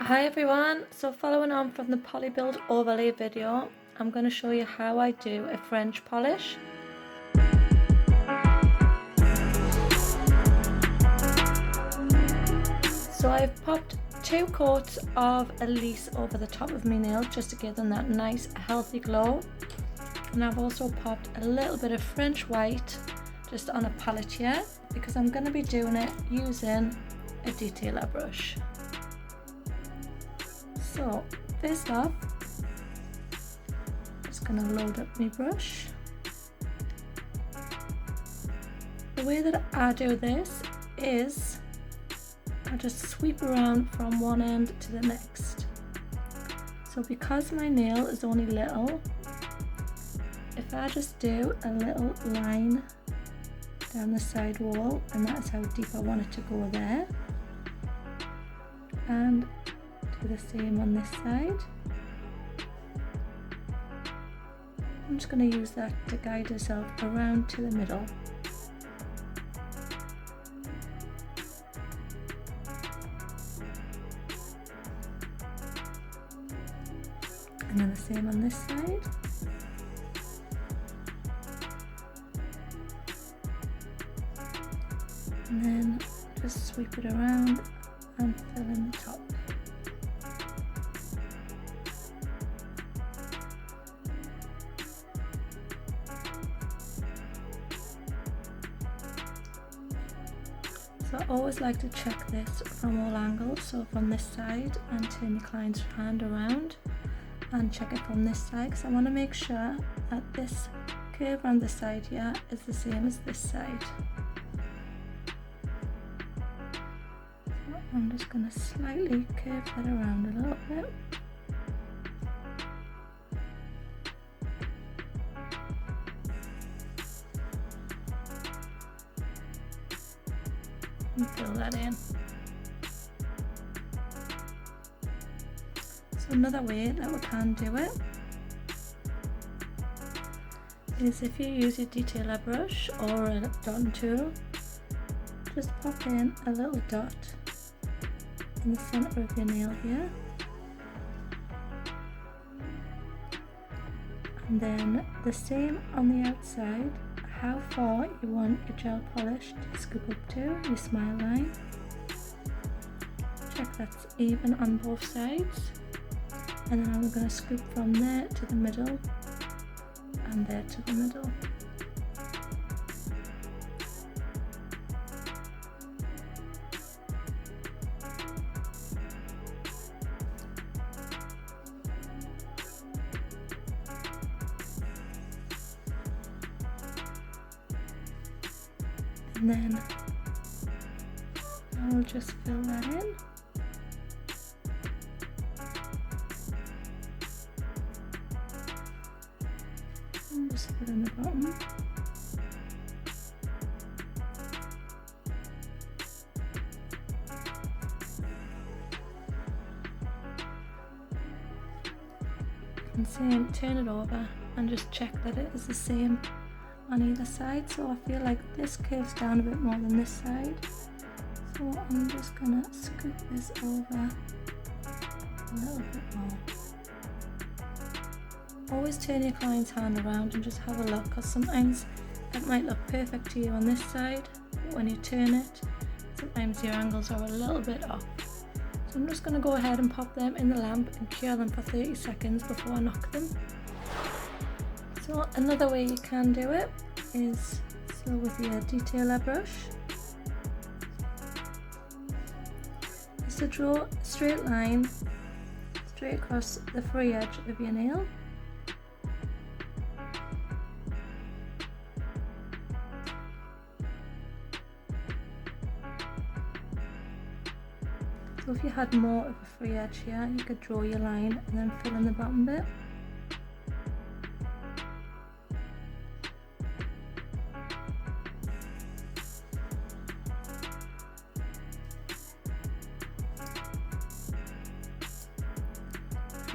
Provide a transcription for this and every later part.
Hi everyone, so following on from the Polibuild Overlay video, I'm going to show you how I do a French polish. So I've popped 2 coats of Elise over the top of my nails just to give them that nice healthy glow. And I've also popped a little bit of French white just on a palette here because I'm going to be doing it using a detailer brush. So first off, just going to load up my brush. The way that I do this is I just sweep around from one end to the next. So because my nail is only little, if I just do a little line down the side wall, and that's how deep I want it to go there, and do the same on this side. I'm just going to use that to guide yourself around to the middle. And then the same on this side. And then just sweep it around and fill in the top. So I always like to check this from all angles, so from this side, and turn the client's hand around and check it from this side, because I want to make sure that this curve on the side here is the same as this side. So I'm just going to slightly curve that around a little bit. And fill that in. So another way that we can do it is if you use your detailer brush or a dotting tool, just pop in a little dot in the center of your nail here, and then the same on the outside, how far you want your gel polish to scoop up to your smile line. Check that's even on both sides, and then I'm going to scoop from there to the middle and there to the middle. And then I'll just fill that in. And just fill in the bottom. And same, turn it over and just check that it is the same on either side. So I feel like this curves down a bit more than this side, so I'm just gonna scoop this over a little bit more. Always turn your client's hand around and just have a look, because sometimes it might look perfect to you on this side, but when you turn it, sometimes your angles are a little bit off. So I'm just going to go ahead and pop them in the lamp and cure them for 30 seconds before I knock them. So another way you can do it is with your detailer brush, is to draw a straight line straight across the free edge of your nail. So if you had more of a free edge here, you could draw your line and then fill in the bottom bit.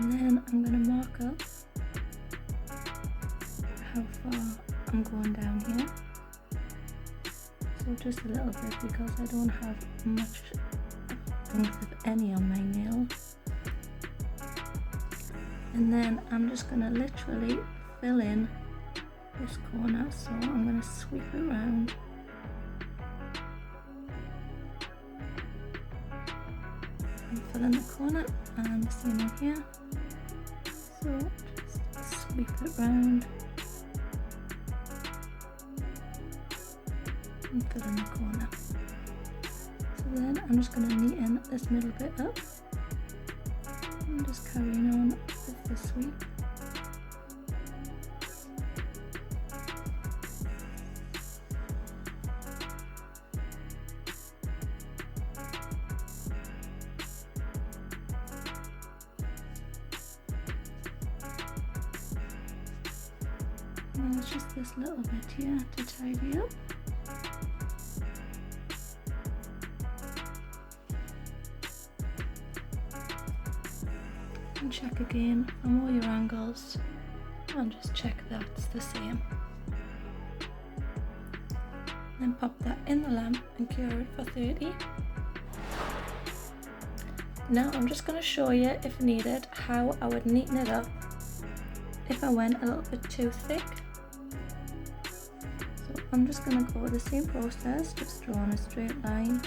And then I'm going to mark up how far I'm going down here. So just a little bit, because I don't have much length of any on my nail. And then I'm just going to literally fill in this corner, so I'm going to sweep it around. And fill in the corner and the same in here. So just sweep it round and fill in the corner. So then I'm just going to neaten this middle bit up. I'm just carrying on with the sweep. And there's just this little bit here to tidy up. And check again from all your angles and just check that's the same. Then pop that in the lamp and cure it for 30. Now I'm just going to show you, if needed, how I would neaten it up if I went a little bit too thick. So I'm just going to go with the same process, just drawing a straight line.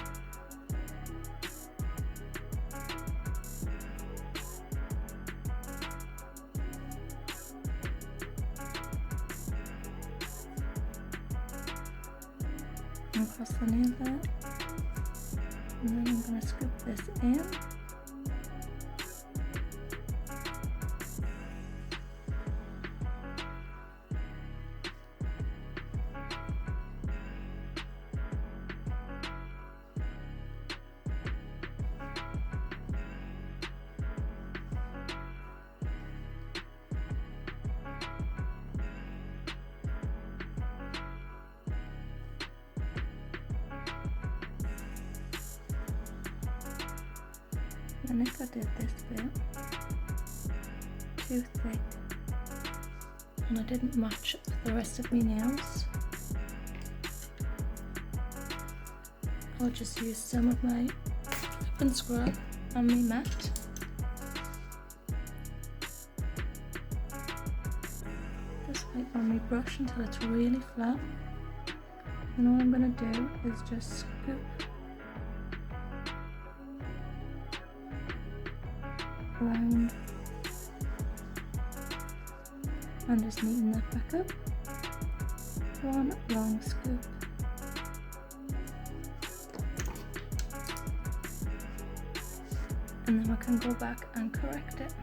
Across the nail there, and then I'm going to scoop this in. And if I did this bit too thick and I didn't match the rest of my nails, I'll just use some of my flip and scrub on my mat. Just wipe on my brush until it's really flat. And all I'm going to do is just scoop around and just neaten that back up. One long scoop. And then we can go back and correct it.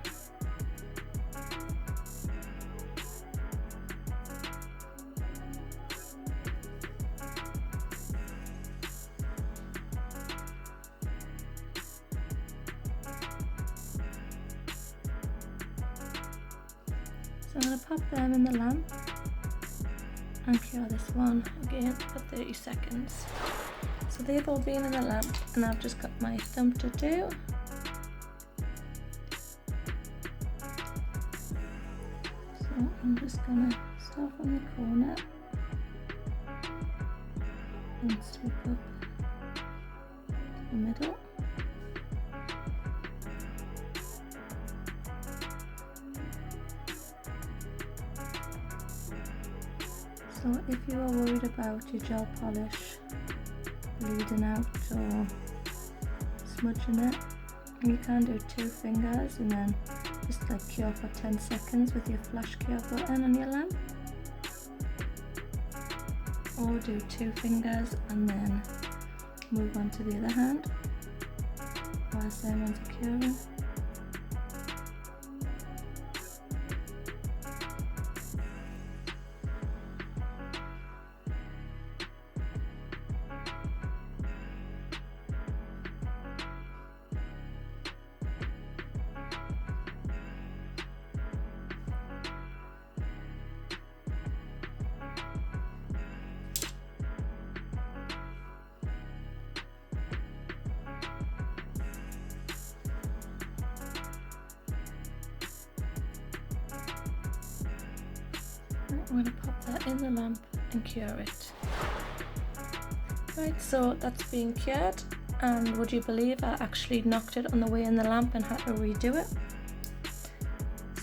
So I'm going to pop them in the lamp and cure this one again for 30 seconds. So they've all been in the lamp and I've just got my thumb to do. So I'm just going to start from the corner and sweep up to the middle. So if you are worried about your gel polish bleeding out or smudging it, you can do 2 fingers and then just like cure for 10 seconds with your flash cure button on your lamp. Or do 2 fingers and then move on to the other hand whilst everyone's curing. I'm going to pop that in the lamp and cure it. Right, so that's being cured, and would you believe I actually knocked it on the way in the lamp and had to redo it.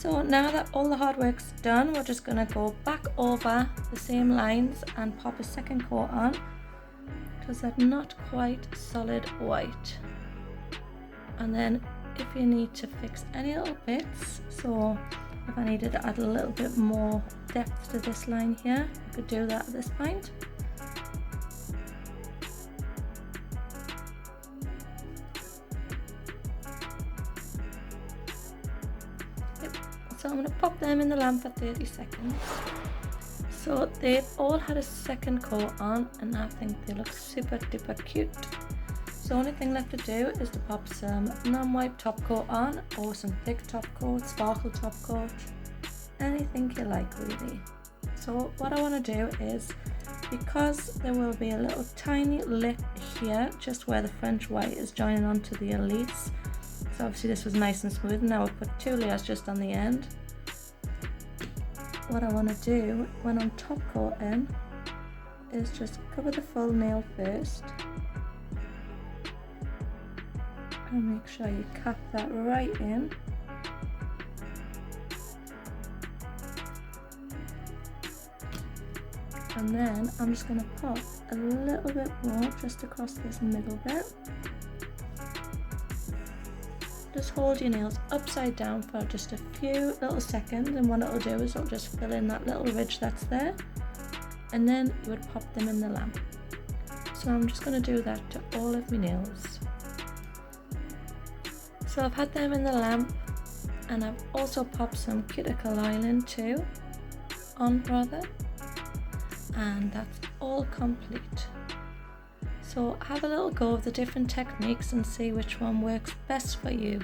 So now that all the hard work's done, we're just going to go back over the same lines and pop a second coat on, because they're not quite solid white. And then if you need to fix any little bits, so if I needed to add a little bit more depth to this line here, I could do that at this point. So I'm going to pop them in the lamp for 30 seconds. So they've all had a second coat on and I think they look super duper cute. So the only thing left to do is to pop some non-wipe top coat on, or some thick top coat, sparkle top coat, anything you like really. So what I want to do is, because there will be a little tiny lip here just where the French white is joining onto the Elise, so obviously this was nice and smooth, now I'll put 2 layers just on the end. What I want to do when I'm top coating is just cover the full nail first and make sure you cap that right in. And then I'm just going to pop a little bit more just across this middle bit. Just hold your nails upside down for just a few little seconds, and what it'll do is it'll just fill in that little ridge that's there, and then you would pop them in the lamp. So I'm just going to do that to all of my nails. So I've had them in the lamp, and I've also popped some cuticle island too on rather, and that's all complete. So have a little go of the different techniques and see which one works best for you.